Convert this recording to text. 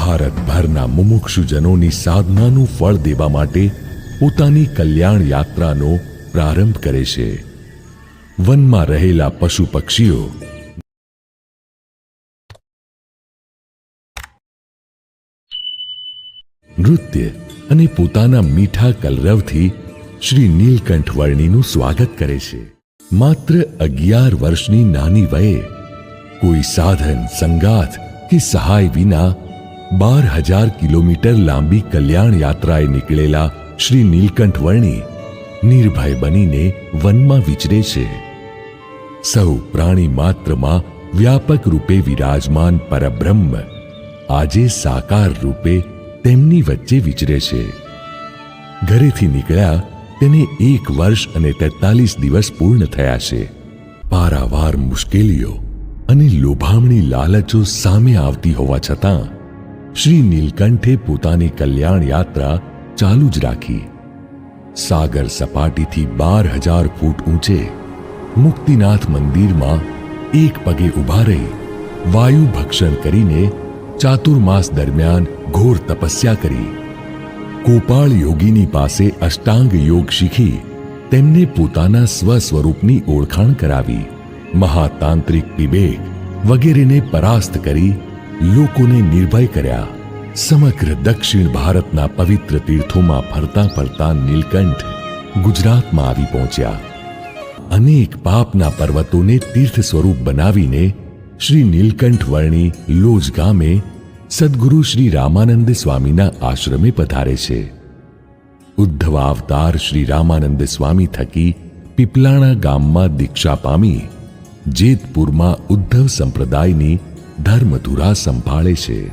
ભારતભરના મુમુક્ષુજનોની સાધનાનું ફળ દેવા માટે પોતાની કલ્યાણ યાત્રાનો પ્રારંભ કરે છે. વનમાં રહેલા પશુ પક્ષીઓ નૃત્ય અને પોતાના મીઠા કલરવથી શ્રી નીલકંઠ વર્ણીનું સ્વાગત કરે છે. માત્ર 11 વર્ષની નાની વયે કોઈ સાધન સંગાથ કે સહાય વિના 12,000 કિલોમીટર લાંબી કલ્યાણ યાત્રાએ નીકળેલા શ્રી નીલકંઠ વર્ણી નિર્ભય બનીને વનમાં વિચરે છે. સૌ પ્રાણી માત્રમાં વ્યાપક રૂપે વિરાજમાન પરબ્રહ્મ આજે સાકાર રૂપે તેમની વચ્ચે વિચરે છે. ઘરેથી નીકળ્યા તેને 1 વર્ષ અને 43 દિવસ પૂર્ણ થયા છે. પારાવાર મુશ્કેલીઓ અને લોભામણી લાલચો સામે આવતી હોવા છતાં શ્રી નીલકંઠે પોતાની કલ્યાણ યાત્રા ચાલુ જ રાખી. સાગર સપાટીથી 12,000 ફૂટ ઊંચે મુક્તિનાથ મંદિરમાં એક પગે ઊભા રહી વાયુ ભક્ષણ કરીને ચાતુર્માસ દરમિયાન ઘોર તપસ્યા કરી. કોપાળ યોગીની પાસે અષ્ટાંગ યોગ શીખી તેમને પોતાના સ્વસ્વરૂપની ઓળખાણ કરાવી. મહાતાંત્રિક તિબેટ વગેરેને પરાસ્ત કરી લોકોને નિર્ભય કર્યા. સમગ્ર દક્ષિણ ભારતના પવિત્ર તીર્થોમાં ફરતા ફરતા નીલકંઠ ગુજરાતમાં આવી પહોંચ્યા. અનેક પાપના પર્વતોને તીર્થ સ્વરૂપ બનાવીને શ્રી નીલકંઠ વર્ણી લોજ ગામે સદગુરુ શ્રી રામાનંદ સ્વામીના આશ્રમે પધારે છે. ઉદ્ધવ અવતાર શ્રી રામાનંદ સ્વામી થકી પીપલાણા ગામમાં દીક્ષા પામી જેતપુરમાં ઉદ્ધવ સંપ્રદાયની ધર્મધુરા સંભાળે છે.